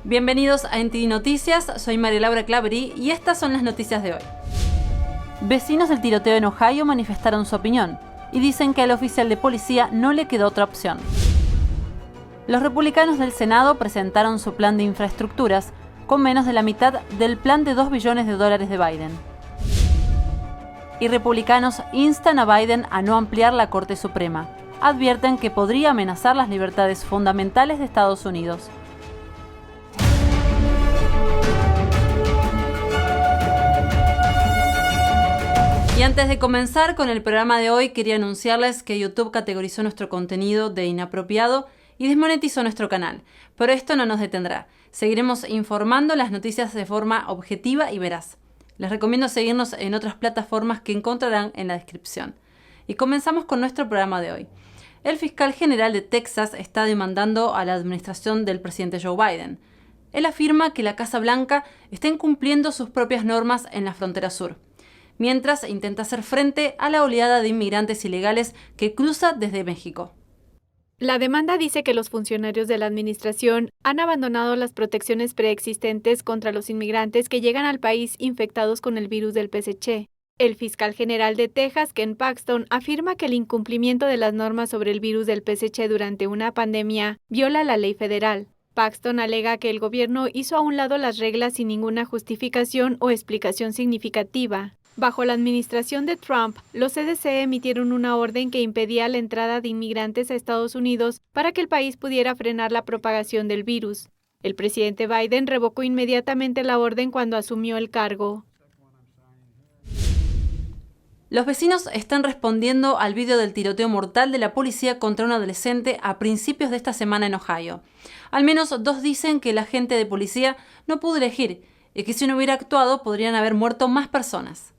Bienvenidos a NTD Noticias, soy María Laura Claverí y estas son las noticias de hoy. Vecinos del tiroteo en Ohio manifestaron su opinión y dicen que al oficial de policía no le quedó otra opción. Los republicanos del Senado presentaron su plan de infraestructuras con menos de la mitad del plan de $2 billones de Biden. Y republicanos instan a Biden a no ampliar la Corte Suprema. Advierten que podría amenazar las libertades fundamentales de Estados Unidos. Y antes de comenzar con el programa de hoy, quería anunciarles que YouTube categorizó nuestro contenido de inapropiado y desmonetizó nuestro canal. Pero esto no nos detendrá. Seguiremos informando las noticias de forma objetiva y veraz. Les recomiendo seguirnos en otras plataformas que encontrarán en la descripción. Y comenzamos con nuestro programa de hoy. El fiscal general de Texas está demandando a la administración del presidente Joe Biden. Él afirma que la Casa Blanca está incumpliendo sus propias normas en la frontera sur, mientras intenta hacer frente a la oleada de inmigrantes ilegales que cruza desde México. La demanda dice que los funcionarios de la administración han abandonado las protecciones preexistentes contra los inmigrantes que llegan al país infectados con el virus del PSC. El fiscal general de Texas, Ken Paxton, afirma que el incumplimiento de las normas sobre el virus del PSC durante una pandemia viola la ley federal. Paxton alega que el gobierno hizo a un lado las reglas sin ninguna justificación o explicación significativa. Bajo la administración de Trump, los CDC emitieron una orden que impedía la entrada de inmigrantes a Estados Unidos para que el país pudiera frenar la propagación del virus. El presidente Biden revocó inmediatamente la orden cuando asumió el cargo. Los vecinos están respondiendo al video del tiroteo mortal de la policía contra un adolescente a principios de esta semana en Ohio. Al menos 2 dicen que el agente de policía no pudo elegir y que si no hubiera actuado podrían haber muerto más personas.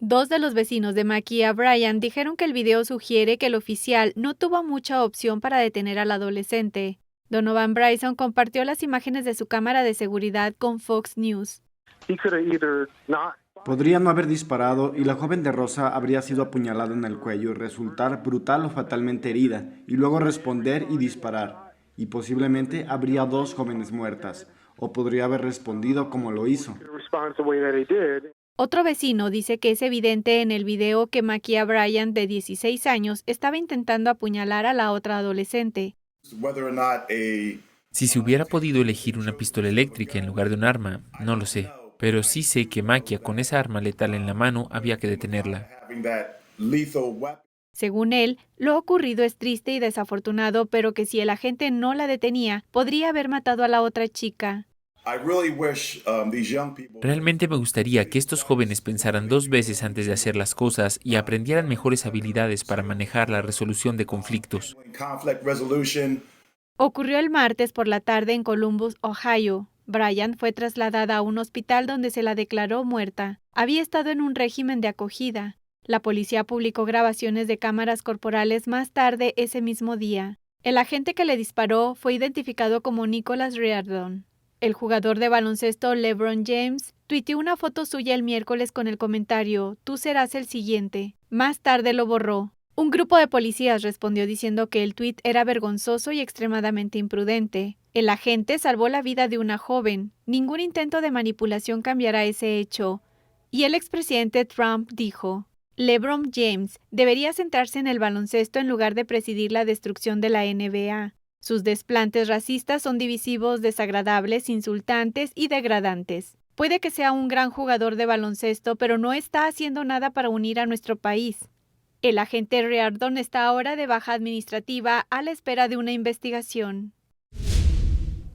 2 de los vecinos de Ma'Khia Bryan dijeron que el video sugiere que el oficial no tuvo mucha opción para detener al adolescente. Donovan Bryson compartió las imágenes de su cámara de seguridad con Fox News. Podría no haber disparado y la joven de rosa habría sido apuñalada en el cuello y resultar brutal o fatalmente herida, y luego responder y disparar. Y posiblemente habría 2 jóvenes muertas, o podría haber respondido como lo hizo. Otro vecino dice que es evidente en el video que Ma'Khia Bryan, de 16 años, estaba intentando apuñalar a la otra adolescente. Si se hubiera podido elegir una pistola eléctrica en lugar de un arma, no lo sé. Pero sí sé que Ma'Khia, con esa arma letal en la mano, había que detenerla. Según él, lo ocurrido es triste y desafortunado, pero que si el agente no la detenía, podría haber matado a la otra chica. Realmente me gustaría que estos jóvenes pensaran 2 veces antes de hacer las cosas y aprendieran mejores habilidades para manejar la resolución de conflictos. Ocurrió el martes por la tarde en Columbus, Ohio. Bryan fue trasladada a un hospital donde se la declaró muerta. Había estado en un régimen de acogida. La policía publicó grabaciones de cámaras corporales más tarde ese mismo día. El agente que le disparó fue identificado como Nicholas Reardon. El jugador de baloncesto LeBron James tuiteó una foto suya el miércoles con el comentario: "Tú serás el siguiente". Más tarde lo borró. Un grupo de policías respondió diciendo que el tuit era vergonzoso y extremadamente imprudente. El agente salvó la vida de una joven. Ningún intento de manipulación cambiará ese hecho. Y el expresidente Trump dijo: LeBron James debería centrarse en el baloncesto en lugar de presidir la destrucción de la NBA. Sus desplantes racistas son divisivos, desagradables, insultantes y degradantes. Puede que sea un gran jugador de baloncesto, pero no está haciendo nada para unir a nuestro país. El agente Reardon está ahora de baja administrativa a la espera de una investigación.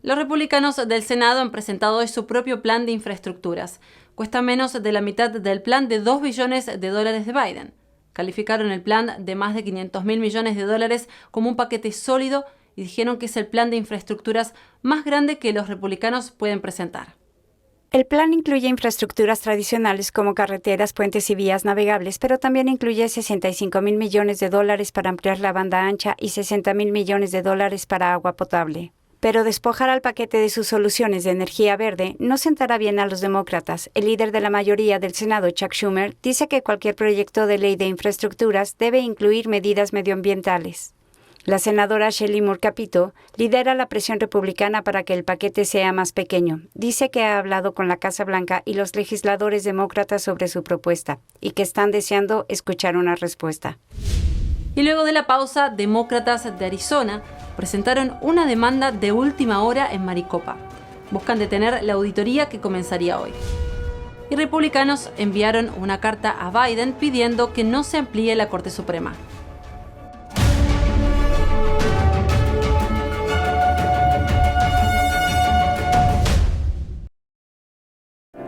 Los republicanos del Senado han presentado hoy su propio plan de infraestructuras. Cuesta menos de la mitad del plan de $2 billones de Biden. Calificaron el plan de más de $500 mil millones como un paquete sólido y dijeron que es el plan de infraestructuras más grande que los republicanos pueden presentar. El plan incluye infraestructuras tradicionales como carreteras, puentes y vías navegables, pero también incluye $65 mil millones para ampliar la banda ancha y $60 mil millones para agua potable. Pero despojar al paquete de sus soluciones de energía verde no sentará bien a los demócratas. El líder de la mayoría del Senado, Chuck Schumer, dice que cualquier proyecto de ley de infraestructuras debe incluir medidas medioambientales. La senadora Shelley Moore Capito lidera la presión republicana para que el paquete sea más pequeño. Dice que ha hablado con la Casa Blanca y los legisladores demócratas sobre su propuesta y que están deseando escuchar una respuesta. Y luego de la pausa, demócratas de Arizona presentaron una demanda de última hora en Maricopa. Buscan detener la auditoría que comenzaría hoy. Y republicanos enviaron una carta a Biden pidiendo que no se amplíe la Corte Suprema.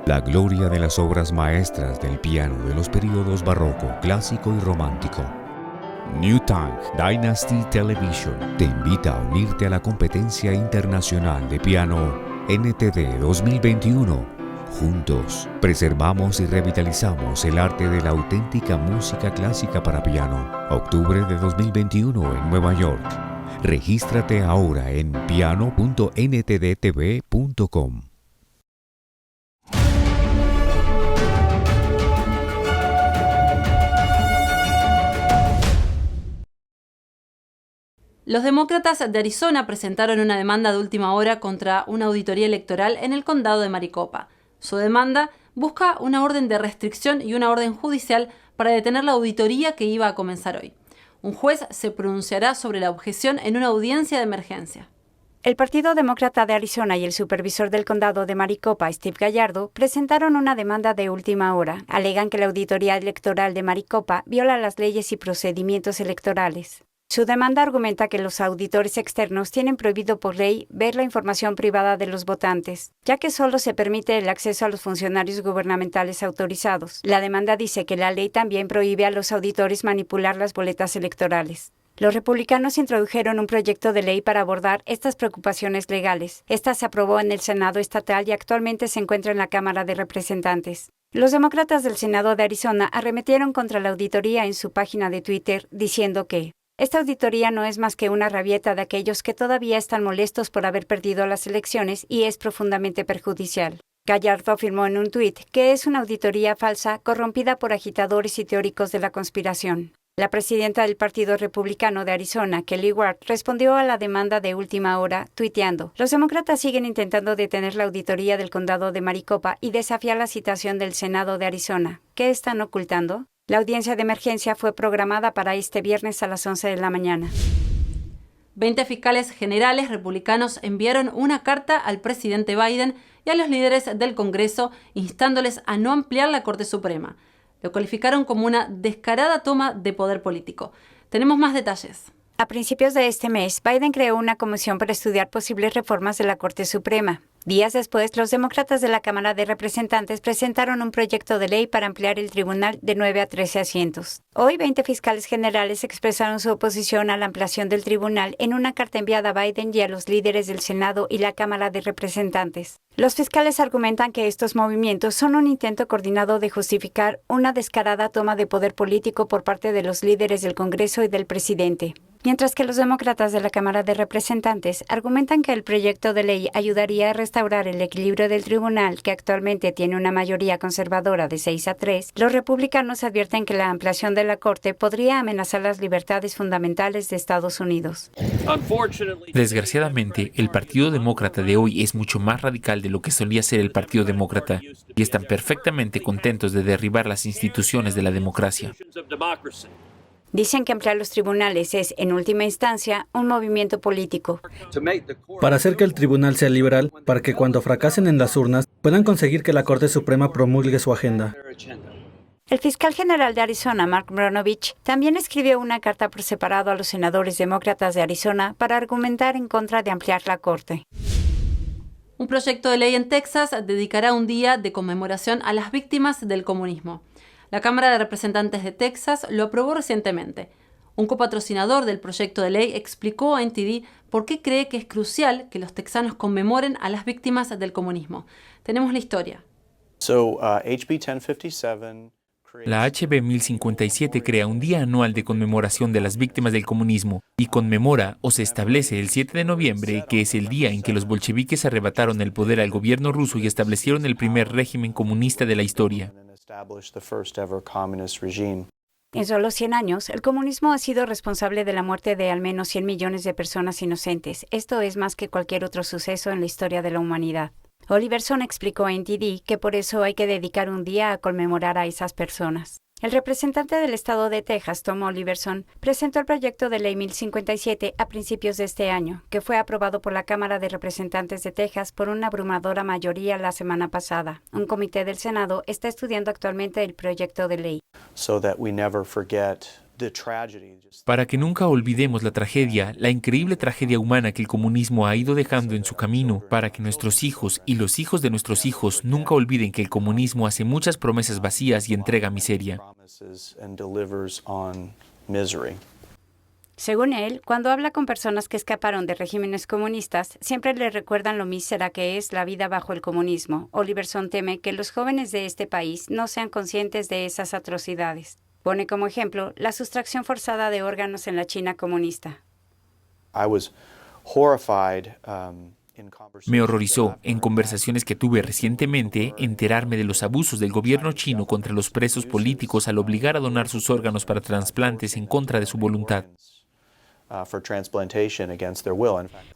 La gloria de las obras maestras del piano de los periodos barroco, clásico y romántico. New Tang Dynasty Television te invita a unirte a la competencia internacional de piano NTD 2021. Juntos, preservamos y revitalizamos el arte de la auténtica música clásica para piano. Octubre de 2021 en Nueva York. Regístrate ahora en piano.ntdtv.com. Los demócratas de Arizona presentaron una demanda de última hora contra una auditoría electoral en el condado de Maricopa. Su demanda busca una orden de restricción y una orden judicial para detener la auditoría que iba a comenzar hoy. Un juez se pronunciará sobre la objeción en una audiencia de emergencia. El Partido Demócrata de Arizona y el supervisor del condado de Maricopa, Steve Gallardo, presentaron una demanda de última hora. Alegan que la auditoría electoral de Maricopa viola las leyes y procedimientos electorales. Su demanda argumenta que los auditores externos tienen prohibido por ley ver la información privada de los votantes, ya que solo se permite el acceso a los funcionarios gubernamentales autorizados. La demanda dice que la ley también prohíbe a los auditores manipular las boletas electorales. Los republicanos introdujeron un proyecto de ley para abordar estas preocupaciones legales. Esta se aprobó en el Senado estatal y actualmente se encuentra en la Cámara de Representantes. Los demócratas del Senado de Arizona arremetieron contra la auditoría en su página de Twitter, diciendo que esta auditoría no es más que una rabieta de aquellos que todavía están molestos por haber perdido las elecciones y es profundamente perjudicial. Gallardo afirmó en un tuit que es una auditoría falsa corrompida por agitadores y teóricos de la conspiración. La presidenta del Partido Republicano de Arizona, Kelly Ward, respondió a la demanda de última hora, tuiteando: "Los demócratas siguen intentando detener la auditoría del condado de Maricopa y desafiar la citación del Senado de Arizona. ¿Qué están ocultando?". La audiencia de emergencia fue programada para este viernes a las 11 de la mañana. 20 fiscales generales republicanos enviaron una carta al presidente Biden y a los líderes del Congreso instándoles a no ampliar la Corte Suprema. Lo calificaron como una descarada toma de poder político. Tenemos más detalles. A principios de este mes, Biden creó una comisión para estudiar posibles reformas de la Corte Suprema. Días después, los demócratas de la Cámara de Representantes presentaron un proyecto de ley para ampliar el tribunal de 9 a 13 asientos. Hoy, 20 fiscales generales expresaron su oposición a la ampliación del tribunal en una carta enviada a Biden y a los líderes del Senado y la Cámara de Representantes. Los fiscales argumentan que estos movimientos son un intento coordinado de justificar una descarada toma de poder político por parte de los líderes del Congreso y del presidente. Mientras que los demócratas de la Cámara de Representantes argumentan que el proyecto de ley ayudaría a restaurar el equilibrio del tribunal, que actualmente tiene una mayoría conservadora de 6 a 3, los republicanos advierten que la ampliación de la Corte podría amenazar las libertades fundamentales de Estados Unidos. Desgraciadamente, el Partido Demócrata de hoy es mucho más radical de lo que solía ser el Partido Demócrata y están perfectamente contentos de derribar las instituciones de la democracia. Dicen que ampliar los tribunales es, en última instancia, un movimiento político. Para hacer que el tribunal sea liberal, para que cuando fracasen en las urnas, puedan conseguir que la Corte Suprema promulgue su agenda. El fiscal general de Arizona, Mark Brnovich, también escribió una carta por separado a los senadores demócratas de Arizona para argumentar en contra de ampliar la Corte. Un proyecto de ley en Texas dedicará un día de conmemoración a las víctimas del comunismo. La Cámara de Representantes de Texas lo aprobó recientemente. Un copatrocinador del proyecto de ley explicó a NTD por qué cree que es crucial que los texanos conmemoren a las víctimas del comunismo. Tenemos la historia. La HB 1057 crea un día anual de conmemoración de las víctimas del comunismo y conmemora o se establece el 7 de noviembre, que es el día en que los bolcheviques arrebataron el poder al gobierno ruso y establecieron el primer régimen comunista de la historia. En solo 100 años, el comunismo ha sido responsable de la muerte de al menos 100 millones de personas inocentes. Esto es más que cualquier otro suceso en la historia de la humanidad. Oliverson explicó en TD que por eso hay que dedicar un día a conmemorar a esas personas. El representante del estado de Texas, Tom Oliverson, presentó el proyecto de ley 1057 a principios de este año, que fue aprobado por la Cámara de Representantes de Texas por una abrumadora mayoría la semana pasada. Un comité del Senado está estudiando actualmente el proyecto de ley. Para que nunca olvidemos la tragedia, la increíble tragedia humana que el comunismo ha ido dejando en su camino, para que nuestros hijos y los hijos de nuestros hijos nunca olviden que el comunismo hace muchas promesas vacías y entrega miseria. Según él, cuando habla con personas que escaparon de regímenes comunistas, siempre le recuerdan lo mísera que es la vida bajo el comunismo. Oliverson teme que los jóvenes de este país no sean conscientes de esas atrocidades. Pone como ejemplo la sustracción forzada de órganos en la China comunista. Me horrorizó, en conversaciones que tuve recientemente, enterarme de los abusos del gobierno chino contra los presos políticos al obligar a donar sus órganos para trasplantes en contra de su voluntad.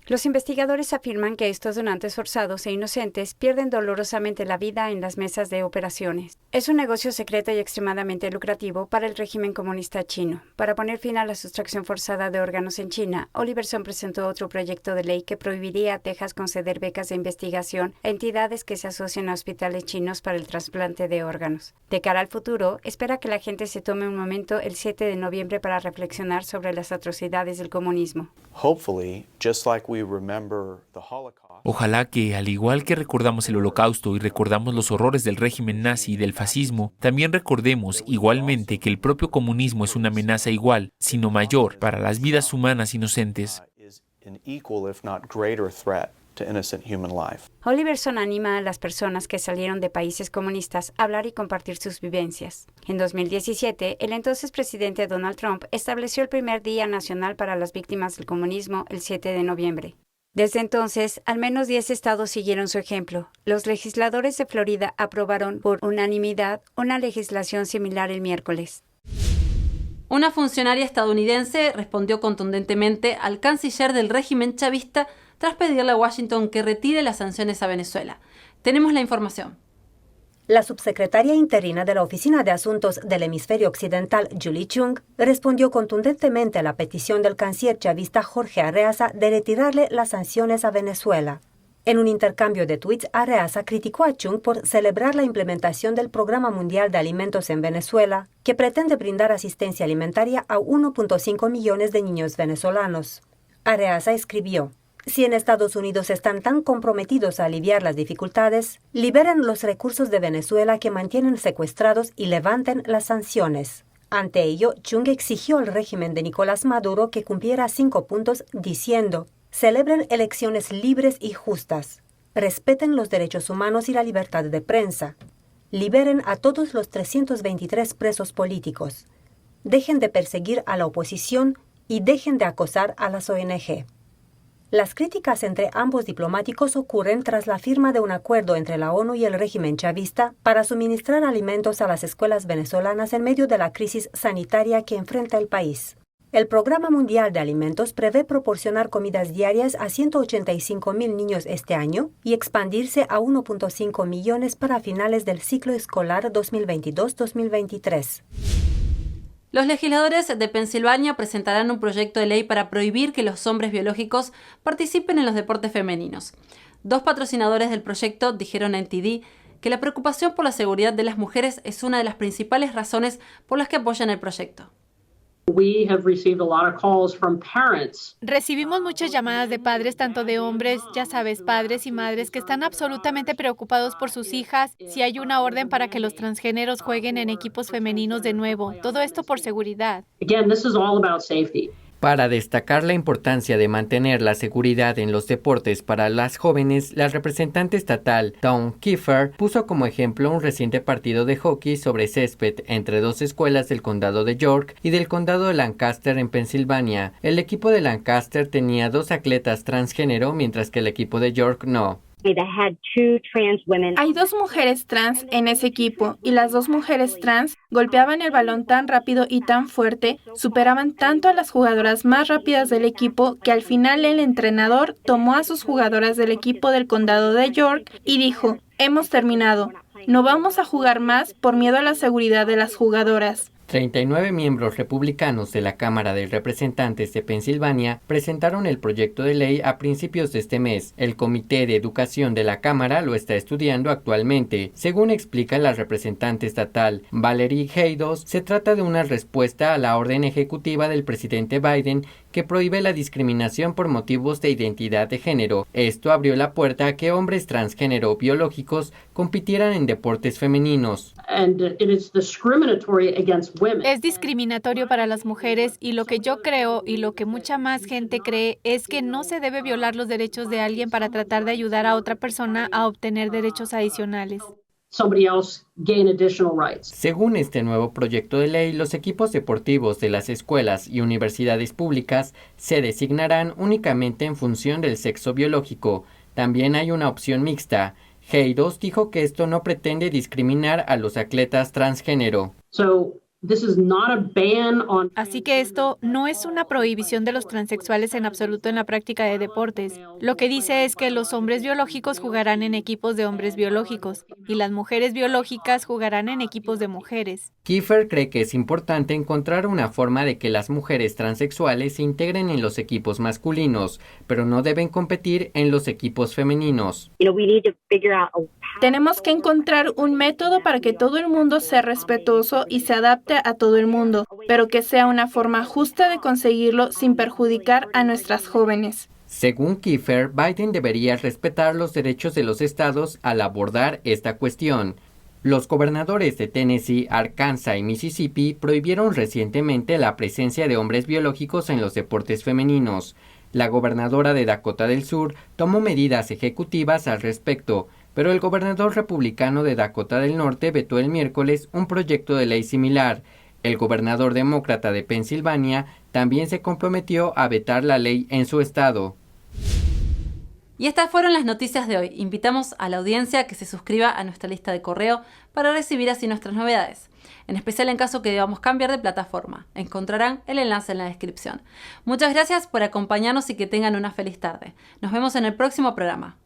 Los investigadores afirman que estos donantes forzados e inocentes pierden dolorosamente la vida en las mesas de operaciones. Es un negocio secreto y extremadamente lucrativo para el régimen comunista chino. Para poner fin a la sustracción forzada de órganos en China, Oliverson presentó otro proyecto de ley que prohibiría a Texas conceder becas de investigación a entidades que se asocian a hospitales chinos para el trasplante de órganos. De cara al futuro, espera que la gente se tome un momento el 7 de noviembre para reflexionar sobre las atrocidades del comunismo. Ojalá que, al igual que recordamos el Holocausto y recordamos los horrores del régimen nazi y del fascismo, también recordemos igualmente que el propio comunismo es una amenaza igual, sino mayor, para las vidas humanas inocentes. Oliverson anima a las personas que salieron de países comunistas a hablar y compartir sus vivencias. En 2017, el entonces presidente Donald Trump estableció el primer Día Nacional para las Víctimas del Comunismo el 7 de noviembre. Desde entonces, al menos 10 estados siguieron su ejemplo. Los legisladores de Florida aprobaron por unanimidad una legislación similar el miércoles. Una funcionaria estadounidense respondió contundentemente al canciller del régimen chavista tras pedirle a Washington que retire las sanciones a Venezuela. Tenemos la información. La subsecretaria interina de la Oficina de Asuntos del Hemisferio Occidental, Julie Chung, respondió contundentemente a la petición del canciller chavista Jorge Arreaza de retirarle las sanciones a Venezuela. En un intercambio de tuits, Arreaza criticó a Chung por celebrar la implementación del Programa Mundial de Alimentos en Venezuela, que pretende brindar asistencia alimentaria a 1.5 millones de niños venezolanos. Arreaza escribió: si en Estados Unidos están tan comprometidos a aliviar las dificultades, liberen los recursos de Venezuela que mantienen secuestrados y levanten las sanciones. Ante ello, Chung exigió al régimen de Nicolás Maduro que cumpliera 5 puntos diciendo: celebren elecciones libres y justas, respeten los derechos humanos y la libertad de prensa, liberen a todos los 323 presos políticos, dejen de perseguir a la oposición y dejen de acosar a las ONG. Las críticas entre ambos diplomáticos ocurren tras la firma de un acuerdo entre la ONU y el régimen chavista para suministrar alimentos a las escuelas venezolanas en medio de la crisis sanitaria que enfrenta el país. El Programa Mundial de Alimentos prevé proporcionar comidas diarias a 185.000 niños este año y expandirse a 1.5 millones para finales del ciclo escolar 2022-2023. Los legisladores de Pensilvania presentarán un proyecto de ley para prohibir que los hombres biológicos participen en los deportes femeninos. 2 patrocinadores del proyecto dijeron en TD que la preocupación por la seguridad de las mujeres es una de las principales razones por las que apoyan el proyecto. Recibimos muchas llamadas de padres, tanto de hombres, ya sabes, padres y madres, que están absolutamente preocupados por sus hijas, si hay una orden para que los transgéneros jueguen en equipos femeninos de nuevo. Todo esto por seguridad. Para destacar la importancia de mantener la seguridad en los deportes para las jóvenes, la representante estatal Dawn Kiefer puso como ejemplo un reciente partido de hockey sobre césped entre 2 escuelas del condado de York y del condado de Lancaster en Pensilvania. El equipo de Lancaster tenía 2 atletas transgénero, mientras que el equipo de York no. Hay 2 mujeres trans en ese equipo y las 2 mujeres trans golpeaban el balón tan rápido y tan fuerte, superaban tanto a las jugadoras más rápidas del equipo que al final el entrenador tomó a sus jugadoras del equipo del condado de York y dijo, hemos terminado, no vamos a jugar más por miedo a la seguridad de las jugadoras. 39 miembros republicanos de la Cámara de Representantes de Pensilvania presentaron el proyecto de ley a principios de este mes. El Comité de Educación de la Cámara lo está estudiando actualmente. Según explica la representante estatal Valerie Haydos, se trata de una respuesta a la orden ejecutiva del presidente Biden que prohíbe la discriminación por motivos de identidad de género. Esto abrió la puerta a que hombres transgénero biológicos compitieran en deportes femeninos. Es discriminatorio para las mujeres y lo que yo creo y lo que mucha más gente cree es que no se debe violar los derechos de alguien para tratar de ayudar a otra persona a obtener derechos adicionales. Según este nuevo proyecto de ley, los equipos deportivos de las escuelas y universidades públicas se designarán únicamente en función del sexo biológico. También hay una opción mixta. Haydos dijo que esto no pretende discriminar a los atletas transgénero. Así que esto no es una prohibición de los transexuales en absoluto en la práctica de deportes. Lo que dice es que los hombres biológicos jugarán en equipos de hombres biológicos y las mujeres biológicas jugarán en equipos de mujeres. Kiefer cree que es importante encontrar una forma de que las mujeres transexuales se integren en los equipos masculinos, pero no deben competir en los equipos femeninos. Tenemos que encontrar un método para que todo el mundo sea respetuoso y se adapte a todo el mundo, pero que sea una forma justa de conseguirlo sin perjudicar a nuestras jóvenes. Según Kiefer, Biden debería respetar los derechos de los estados al abordar esta cuestión. Los gobernadores de Tennessee, Arkansas y Mississippi prohibieron recientemente la presencia de hombres biológicos en los deportes femeninos. La gobernadora de Dakota del Sur tomó medidas ejecutivas al respecto, pero el gobernador republicano de Dakota del Norte vetó el miércoles un proyecto de ley similar. El gobernador demócrata de Pensilvania también se comprometió a vetar la ley en su estado. Y estas fueron las noticias de hoy. Invitamos a la audiencia que se suscriba a nuestra lista de correo para recibir así nuestras novedades, en especial en caso que debamos cambiar de plataforma. Encontrarán el enlace en la descripción. Muchas gracias por acompañarnos y que tengan una feliz tarde. Nos vemos en el próximo programa.